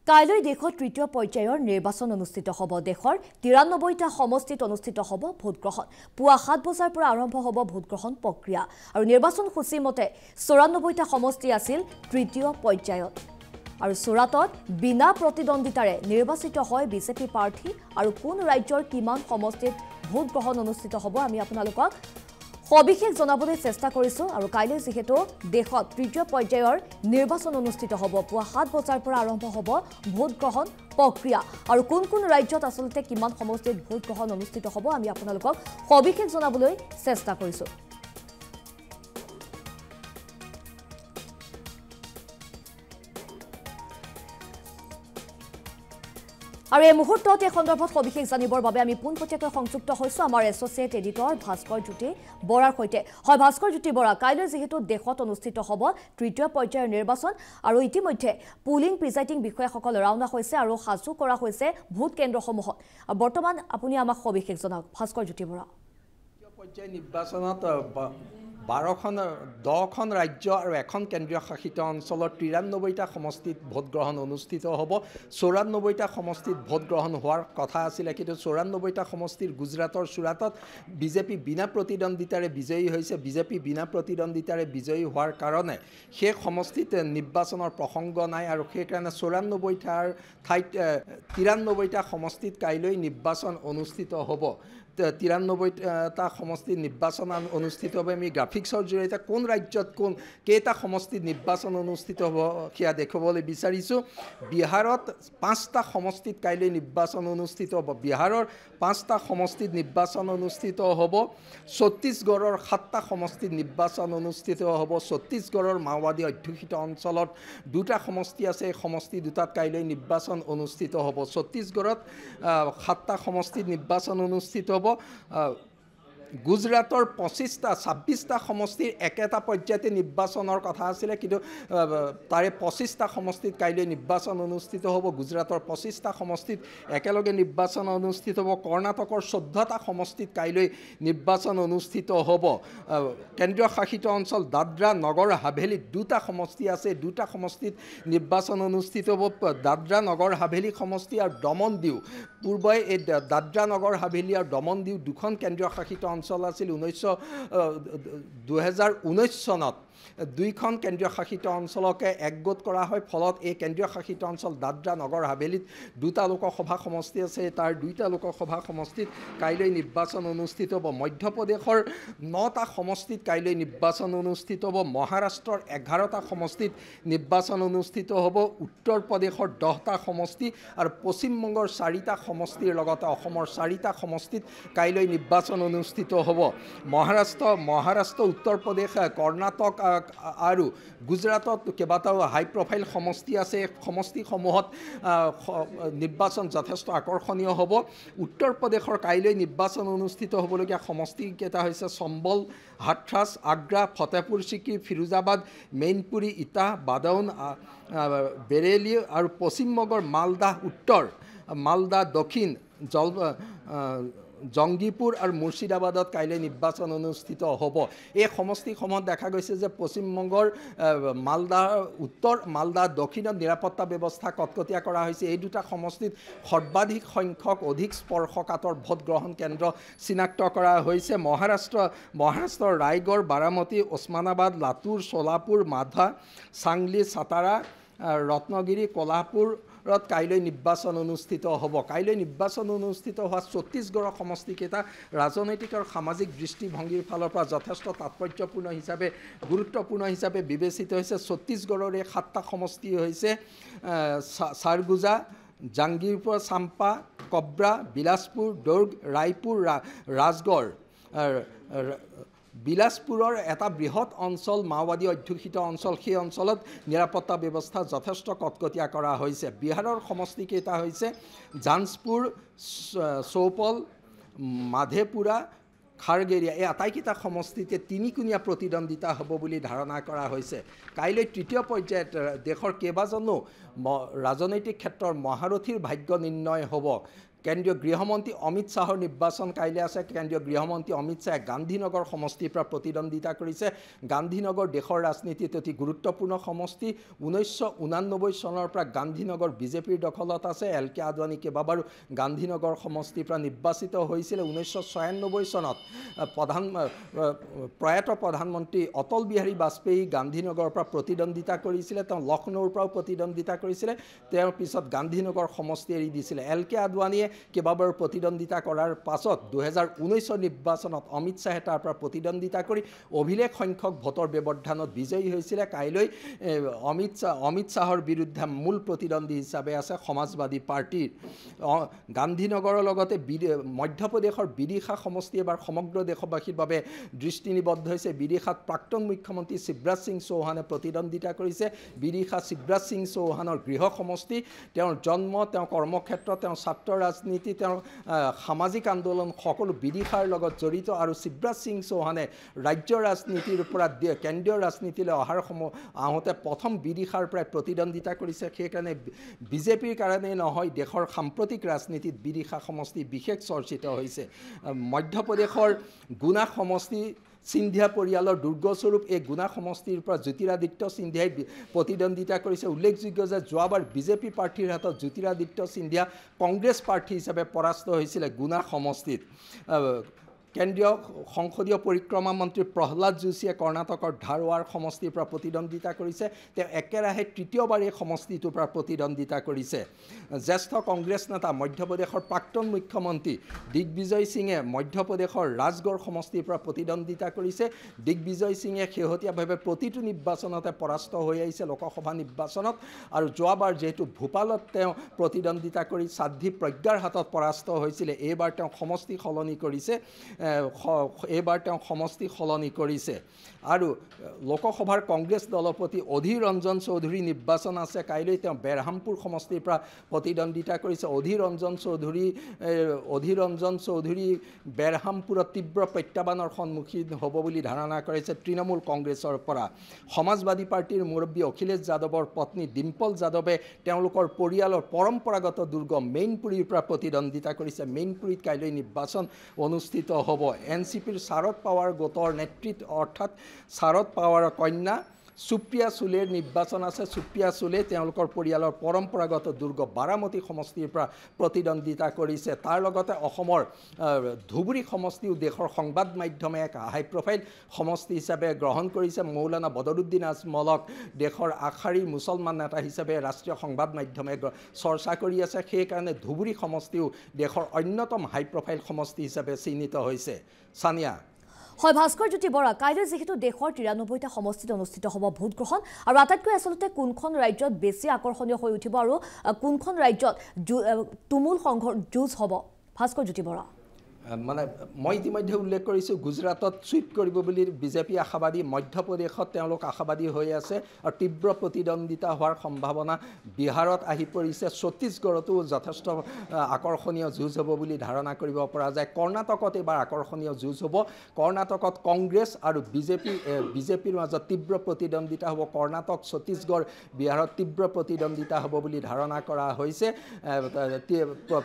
কাইলৈ দেশত তৃতীয় পৰ্যায়ৰ নিৰ্বাচন অনুষ্ঠিত হ'ব। দেশৰ ৯৩টা সমষ্টিত অনুষ্ঠিত হ'ব ভোটগ্ৰহণ। পুৱা ৭ বজাৰ পৰা আৰম্ভ হ'ব ভোটগ্ৰহণ প্ৰক্ৰিয়া আৰু নিৰ্বাচন সূচী মতে ৯৪টা সমষ্টি আছিল তৃতীয় পৰ্যায়ত। আৰু চুৰাটত বিনা প্ৰতিদ্বন্দ্বিতাৰে নিৰ্বাচিত হয় বিজেপি প্ৰাৰ্থী আৰু কোন ৰাজ্যৰ কিমান সমষ্টিত ভোটগ্ৰহণ অনুষ্ঠিত হ'ব আমি আপোনালোকক সবিশেষ জনাবলৈ চেষ্টা কৰিছো। আৰু কাইলৈ যেহেতু দেশত তৃতীয় পৰ্যায়ৰ নিৰ্বাচন অনুষ্ঠিত হ'ব, পুৱা ৭ বজাৰ পৰা আৰম্ভ হ'ব ভোটগ্ৰহণ প্ৰক্ৰিয়া আৰু কোন কোন ৰাজ্যত আচলতে কিমান সমষ্টিত ভোটগ্ৰহণ অনুষ্ঠিত হ'ব আমি আপোনালোকক সবিশেষ জনাবলৈ চেষ্টা কৰিছো। আৰু এই মুহূৰ্তত এই সন্দৰ্ভত সবিশেষ জানিবৰ বাবে আমি পোনপটীয়াকৈ সংযুক্ত হৈছো আমাৰ এছ'চিয়েট এডিটৰ ভাস্কৰ জ্যোতি বৰাৰ সৈতে। হয় ভাস্কৰ জ্যোতি বৰা, কাইলৈ যেহেতু দেশত অনুষ্ঠিত হ'ব তৃতীয় পৰ্যায়ৰ নিৰ্বাচন আৰু ইতিমধ্যে পুলিং প্ৰিজাইডিং বিষয়াসকল ৰাওনা হৈছে আৰু সাজু কৰা হৈছে ভোট কেন্দ্ৰসমূহত। বৰ্তমান আপুনি আমাক সবিশেষ জনাওক ভাস্কৰ জ্যোতি বৰা। তৃতীয় পৰ্যায়ৰ নিৰ্বাচনত 10খন ৰাজ্য আৰু এখন কেন্দ্ৰীয় শাসিত অঞ্চলৰ 93টা সমষ্টিত ভোটগ্ৰহণ অনুষ্ঠিত হ'ব। 94টা সমষ্টিত ভোটগ্ৰহণ হোৱাৰ কথা আছিলে, কিন্তু 94টা সমষ্টিৰ গুজৰাটৰ চুৰাটত বিজেপি বিনা প্ৰতিদ্বন্দ্বিতাৰে বিজয়ী হৈছে। বিজেপি বিনা প্ৰতিদ্বন্দ্বিতাৰে বিজয়ী হোৱাৰ কাৰণে সেই সমষ্টিত নিৰ্বাচনৰ প্ৰসংগ নাই আৰু সেইকাৰণে 94টাৰ ঠাইত 93টা সমষ্টিত কাইলৈ নিৰ্বাচন অনুষ্ঠিত হ'ব। 93টা সমষ্টিত নিৰ্বাচন অনুষ্ঠিত হ'ব। আমি গ্ৰাফিক্সৰ জৰিয়তে কোন ৰাজ্যত কেইটা সমষ্টিত নিৰ্বাচন অনুষ্ঠিত হ'ব সেয়া দেখুৱাবলৈ বিচাৰিছোঁ। বিহাৰত 5টা সমষ্টিত কাইলৈ নিৰ্বাচন অনুষ্ঠিত হ'ব। বিহাৰৰ 5টা সমষ্টিত নিৰ্বাচন অনুষ্ঠিত হ'ব। ছত্তীশগড়ৰ 7টা সমষ্টিত নিৰ্বাচন অনুষ্ঠিত হ'ব। ছত্তীশগড়ৰ মাওবাদী অধ্যুষিত অঞ্চলত 2টা সমষ্টি আছে, এই সমষ্টি দুটাত কাইলৈ নিৰ্বাচন অনুষ্ঠিত হ'ব। ছত্তীশগড়ত 7টা সমষ্টিত নিৰ্বাচন অনুষ্ঠিত হ'ব। গুজৰাটৰ 26টা সমষ্টিৰ একেটা পৰ্যায়তে নিৰ্বাচনৰ কথা আছিলে, কিন্তু তাৰে 25টা সমষ্টিত কাইলৈ নিৰ্বাচন অনুষ্ঠিত হ'ব। গুজৰাটৰ 25টা সমষ্টিত একেলগে নিৰ্বাচন অনুষ্ঠিত হ'ব। কৰ্ণাটকৰ 14টা সমষ্টিত কাইলৈ নিৰ্বাচন অনুষ্ঠিত হ'ব। কেন্দ্ৰীয় শাসিত অঞ্চল দাদৰা নগৰ হাভেলীত 2টা সমষ্টি আছে, 2টা সমষ্টিত নিৰ্বাচন অনুষ্ঠিত হ'ব। দাদৰা নগৰ হাভেলী সমষ্টি আৰু দমন দিউ। পূৰ্বে এই দাদৰা নগৰ হাভেলী আৰু দমন দিউ দুখন কেন্দ্ৰীয় শাসিত অঞ্চল আছিল। 2019 চনত দুইখন কেন্দ্ৰীয় শাসিত অঞ্চলকে একগোট কৰা হয়। ফলত এই কেন্দ্ৰীয় শাসিত অঞ্চল দাদৰা নগৰ হাভেলীত 2টা লোকসভা সমষ্টি আছে, তাৰ 2টা লোকসভা সমষ্টিত কাইলৈ নিৰ্বাচন অনুষ্ঠিত হ'ব। মধ্যপ্ৰদেশৰ 9টা সমষ্টিত কাইলৈ নিৰ্বাচন অনুষ্ঠিত হ'ব। মহাৰাষ্ট্ৰৰ 11টা সমষ্টিত নিৰ্বাচন অনুষ্ঠিত হ'ব। উত্তৰ প্ৰদেশৰ 10টা সমষ্টি আৰু পশ্চিমবংগৰ 4টা সমষ্টিৰ লগতে অসমৰ 4টা সমষ্টিত কাইলৈ নিৰ্বাচন অনুষ্ঠিত হ'ব। মহাৰাষ্ট্ৰ, উত্তৰ প্ৰদেশ, কৰ্ণাটক আৰু গুজৰাটত কেইবাটাও হাই প্ৰফাইল সমষ্টি আছে। এই সমষ্টিসমূহত নিৰ্বাচন যথেষ্ট আকৰ্ষণীয় হ'ব। উত্তৰ প্ৰদেশৰ কাইলৈ নিৰ্বাচন অনুষ্ঠিত হ'বলগীয়া সমষ্টিকেইটা হৈছে চম্বল, হাথৰাছ, আগ্ৰা, ফতেহপুৰ চিক্ৰী, ফিৰোজাবাদ, মেইনপুৰী, ইটা, বাদাউন, বেৰেলী আৰু পশ্চিমবংগৰ মালদাহ উত্তৰ, মালদা দক্ষিণ, জংগীপুৰ আৰু মুৰ্ছিদাবাদত কাইলৈ নিৰ্বাচন অনুষ্ঠিত হ'ব। এই সমষ্টিসমূহত দেখা গৈছে যে পশ্চিমবংগৰ মালদা উত্তৰ, মালদা দক্ষিণত নিৰাপত্তা ব্যৱস্থা কটকটীয়া কৰা হৈছে। এই দুটা সমষ্টিত সৰ্বাধিক সংখ্যক অধিক স্পৰ্শকাতৰ ভোটগ্ৰহণ কেন্দ্ৰ চিনাক্ত কৰা হৈছে। মহাৰাষ্ট্ৰৰ ৰায়গড়, বাৰামতী, ওচমানাবাদ, লাতুৰ, সোলাপুৰ, মাধা, চাংলি, সাতাৰা, ৰত্নগিৰি, কোল্হাপুৰত কাইলৈ নিৰ্বাচন অনুষ্ঠিত হ'ব। কাইলৈ নিৰ্বাচন অনুষ্ঠিত হোৱা ছত্তীশগড়ৰ সমষ্টিকেইটা ৰাজনৈতিক আৰু সামাজিক দৃষ্টিভংগীৰ ফালৰ পৰা যথেষ্ট তাৎপৰ্যপূৰ্ণ হিচাপে গুৰুত্বপূৰ্ণ হিচাপে বিবেচিত হৈছে। ছত্তীশগড়ৰ এই 7টা সমষ্টি হৈছে চাৰগুজা, জাংগীৰপুৰ, চাম্পা, কব্ৰা, বিলাসপুৰ, দুৰ্গ, ৰায়পুৰ, ৰাজগড়। বিলাসপুৰৰ এটা বৃহৎ অঞ্চল মাওবাদী অধ্যুষিত অঞ্চল, সেই অঞ্চলত নিৰাপত্তা ব্যৱস্থা যথেষ্ট কটকটীয়া কৰা হৈছে। বিহাৰৰ সমষ্টিকেইটা হৈছে জাঞ্জপুৰ, চৌপল, মাধেপুৰা, খাৰগেৰিয়া। এই আটাইকেইটা সমষ্টিতে তিনিকোণীয়া প্ৰতিদ্বন্দ্বিতা হ'ব বুলি ধাৰণা কৰা হৈছে। কাইলৈ তৃতীয় পৰ্যায়ত দেশৰ কেইবাজনো ৰাজনৈতিক ক্ষেত্ৰৰ মহাৰথীৰ ভাগ্য নিৰ্ণয় হ'ব। কেন্দ্ৰীয় গৃহমন্ত্ৰী অমিত শাহৰ নিৰ্বাচন কাইলৈ আছে। কেন্দ্ৰীয় গৃহমন্ত্ৰী অমিত শাহে গান্ধীনগৰ সমষ্টিৰ পৰা প্ৰতিদ্বন্দ্বিতা কৰিছে। গান্ধীনগৰ দেশৰ ৰাজনীতিত অতি গুৰুত্বপূৰ্ণ সমষ্টি। 1989 চনৰ পৰা গান্ধীনগৰ বিজেপিৰ দখলত আছে। LK আদৱানী কেইবাবাৰো গান্ধীনগৰ সমষ্টিৰ পৰা নিৰ্বাচিত হৈছিলে। 1996 চনত প্ৰয়াত প্ৰধানমন্ত্ৰী অটল বিহাৰী বাজপেয়ী গান্ধীনগৰৰ পৰা প্ৰতিদ্বন্দ্বিতা কৰিছিলে। তেওঁ লক্ষ্ণৌৰ পৰাও প্ৰতিদ্বন্দ্বিতা কৰিছিলে। তেওঁৰ পিছত গান্ধীনগৰ সমষ্টি এৰি দিছিলে। LK আদৱানীয়ে কেইবাবাৰো প্ৰতিদ্বন্দ্বিতা কৰাৰ পাছত 2019 নিৰ্বাচনত অমিত শ্বাহে তাৰ পৰা প্ৰতিদ্বন্দ্বিতা কৰি অভিলেখ সংখ্যক ভোটৰ ব্যৱধানত বিজয়ী হৈছিলে। কাইলৈ অমিত শ্বাহৰ বিৰুদ্ধে মূল প্ৰতিদ্বন্দ্বী হিচাপে আছে সমাজবাদী পাৰ্টিৰ। গান্ধীনগৰৰ লগতে মধ্যপ্ৰদেশৰ বিদিশা সমষ্টি এবাৰ সমগ্ৰ দেশবাসীৰ বাবে দৃষ্টি নিবদ্ধ হৈছে। বিদিশাত প্ৰাক্তন মুখ্যমন্ত্ৰী শিৱৰাজ সিং চৌহানে প্ৰতিদ্বন্দ্বিতা কৰিছে। বিদিশা শিৱৰাজ সিং চৌহানৰ গৃহ সমষ্টি। তেওঁৰ জন্ম, তেওঁৰ কৰ্মক্ষেত্ৰ, তেওঁৰ ছাত্ৰ ৰাজনীতি, তেওঁৰ সামাজিক আন্দোলন সকলো বিদিশাৰ লগত জড়িত। আৰু শিৱৰাজ সিং চৌহানে ৰাজ্যৰ ৰাজনীতিৰ পৰা কেন্দ্ৰীয় ৰাজনীতিলৈ আহোঁতে প্ৰথম বিদিশাৰ পৰাই প্ৰতিদ্বন্দ্বিতা কৰিছে। সেইকাৰণে বিজেপিৰ কাৰণেই নহয়, দেশৰ সাম্প্ৰতিক ৰাজনীতিত বিদিশা সমষ্টি বিশেষ চৰ্চিত হৈছে। মধ্যপ্ৰদেশৰ গুনা সমষ্টি সিন্ধিয়া পৰিয়ালৰ দুৰ্গস্বৰূপ। এই গুনা সমষ্টিৰ পৰা জ্যোতিৰাদিত্য সিন্ধিয়াই প্ৰতিদ্বন্দ্বিতা কৰিছে। উল্লেখযোগ্য যে যোৱাবাৰ বিজেপি প্ৰাৰ্থীৰ হাতত জ্যোতিৰাদিত্য সিন্ধিয়া কংগ্ৰেছ প্ৰাৰ্থী হিচাপে পৰাস্ত হৈছিলে গুনা সমষ্টিত। কেন্দ্ৰীয় সংসদীয় পৰিক্ৰমা মন্ত্ৰী প্ৰহ্লাদ যোশীয়ে কৰ্ণাটকৰ ধাৰৱাড় সমষ্টিৰ পৰা প্ৰতিদ্বন্দ্বিতা কৰিছে। তেওঁ একেৰাহে তৃতীয়বাৰ এই সমষ্টিটোৰ পৰা প্ৰতিদ্বন্দ্বিতা কৰিছে। জ্যেষ্ঠ কংগ্ৰেছ নেতা মধ্যপ্ৰদেশৰ প্ৰাক্তন মুখ্যমন্ত্ৰী দিগ্বিজয় সিঙে মধ্যপ্ৰদেশৰ ৰাজগড় সমষ্টিৰ পৰা প্ৰতিদ্বন্দ্বিতা কৰিছে। দিগ্বিজয় সিঙে শেহতীয়াভাৱে প্ৰতিটো নিৰ্বাচনতে পৰাস্ত হৈ আহিছে লোকসভা নিৰ্বাচনত। আৰু যোৱাবাৰ যিহেতু ভূপালত তেওঁ প্ৰতিদ্বন্দ্বিতা কৰি সাধ্বী প্ৰজ্ঞাৰ হাতত পৰাস্ত হৈছিলে, এইবাৰ তেওঁ সমষ্টি সলনি কৰিছে। আৰু লোকসভাৰ কংগ্ৰেছ দলপতি অধীৰ ৰঞ্জন চৌধুৰী নিৰ্বাচন আছে কাইলৈ। তেওঁ বেৰহামপুৰ সমষ্টিৰ পৰা প্ৰতিদ্বন্দ্বিতা কৰিছে। অধীৰ ৰঞ্জন চৌধুৰী বেৰহামপুৰত তীব্ৰ প্ৰত্যাহ্বানৰ সন্মুখীন হ'ব বুলি ধাৰণা কৰিছে তৃণমূল কংগ্ৰেছৰ পৰা। সমাজবাদী পাৰ্টিৰ মুৰব্বী অখিলেশ যাদৱৰ পত্নী ডিম্পল যাদৱে তেওঁলোকৰ পৰিয়ালৰ পৰম্পৰাগত দুৰ্গ মেইনপুৰীৰ পৰা প্ৰতিদ্বন্দ্বিতা কৰিছে। মেইনপুৰীত কাইলৈ নিৰ্বাচন অনুষ্ঠিত হ'ব। NCPৰ শাৰদ পাৱাৰ গোটৰ নেতৃত্ব অৰ্থাৎ শাৰদ পাৱাৰৰ কন্যা সুপ্ৰিয়া সুলেৰ নিৰ্বাচন আছে। সুপ্ৰিয়া সুলে তেওঁলোকৰ পৰিয়ালৰ পৰম্পৰাগত দুৰ্গ বাৰামতী সমষ্টিৰ পৰা প্ৰতিদ্বন্দ্বিতা কৰিছে। তাৰ লগতে অসমৰ ধুবুৰী সমষ্টিও দেশৰ সংবাদ মাধ্যমে এক হাই প্ৰফাইল সমষ্টি হিচাপে গ্ৰহণ কৰিছে। মৌলানা বদৰুদ্দিন আজমলক দেশৰ আগশাৰীৰ মুছলমান নেতা হিচাপে ৰাষ্ট্ৰীয় সংবাদ মাধ্যমে চৰ্চা কৰি আছে। সেইকাৰণে ধুবুৰী সমষ্টিও দেশৰ অন্যতম হাই প্ৰফাইল সমষ্টি হিচাপে চিহ্নিত হৈছে। সানিয়া। হয় ভাস্কৰ জ্যোতি বৰা, কাইলৈ যিহেতু দেশৰ 93টা সমষ্টিত অনুষ্ঠিত হ'ব ভোট গ্ৰহণ, আৰু আটাইতকৈ আচলতে কোনখন ৰাজ্যত বেছি আকৰ্ষণীয় হৈ উঠিব আৰু কোনখন ৰাজ্যত তুমুল যুঁজ হ'ব, ভাস্কৰ জ্যোতি বৰা? মানে মই ইতিমধ্যে উল্লেখ কৰিছোঁ গুজৰাটত ছুইপ কৰিব বুলি বিজেপি আশাবাদী। মধ্যপ্ৰদেশত তেওঁলোক আশাবাদী হৈ আছে আৰু তীব্ৰ প্ৰতিদ্বন্দ্বিতা হোৱাৰ সম্ভাৱনা বিহাৰত আহি পৰিছে। ছত্তীশগড়তো যথেষ্ট আকৰ্ষণীয় যুঁজ হ'ব বুলি ধাৰণা কৰিব পৰা যায়। কৰ্ণাটকত এইবাৰ আকৰ্ষণীয় যুঁজ হ'ব। কৰ্ণাটকত কংগ্ৰেছ আৰু বিজেপিৰ মাজত তীব্ৰ প্ৰতিদ্বন্দ্বিতা হ'ব। কৰ্ণাটক, ছত্তীশগড়, বিহাৰত তীব্ৰ প্ৰতিদ্বন্দ্বিতা হ'ব বুলি ধাৰণা কৰা হৈছে।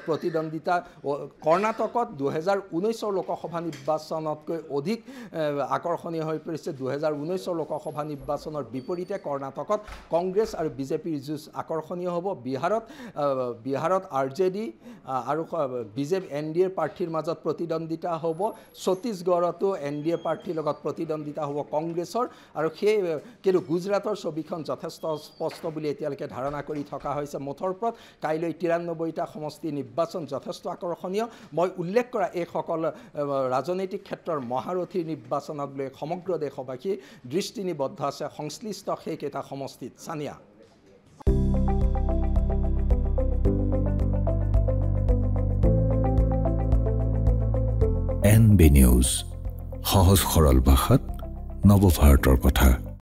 প্ৰতিদ্বন্দ্বিতা কৰ্ণাটকত 2019 লোকসভা নিৰ্বাচনতকৈ অধিক আকৰ্ষণীয় হৈ পৰিছে। 2019 লোকসভা নিৰ্বাচনৰ বিপৰীতে কৰ্ণাটকত কংগ্ৰেছ আৰু বিজেপিৰ যুঁজ আকৰ্ষণীয় হ'ব। বিহাৰত RJD আৰু বিজেপি NDA প্ৰাৰ্থীৰ মাজত প্ৰতিদ্বন্দ্বিতা হ'ব। ছত্তীশগড়তো NDA প্ৰাৰ্থীৰ লগত প্ৰতিদ্বন্দ্বিতা হ'ব কংগ্ৰেছৰ। আৰু কিন্তু গুজৰাটৰ ছবিখন যথেষ্ট স্পষ্ট বুলি এতিয়ালৈকে ধাৰণা কৰি থকা হৈছে। মুঠৰ ওপৰত কাইলৈ 93টা সমষ্টি নিৰ্বাচন যথেষ্ট আকৰ্ষণীয়। মই উল্লেখ কৰা এইসকল ৰাজনৈতিক ক্ষেত্ৰৰ মহাৰথীৰ নিৰ্বাচনক লৈ সমগ্ৰ দেশবাসী দৃষ্টি নিবদ্ধ আছে সংশ্লিষ্ট সেইকেইটা সমষ্টিত। সানিয়া। NB নিউজ, সহজ সৰল ভাষাত নৱভাৰতৰ কথা।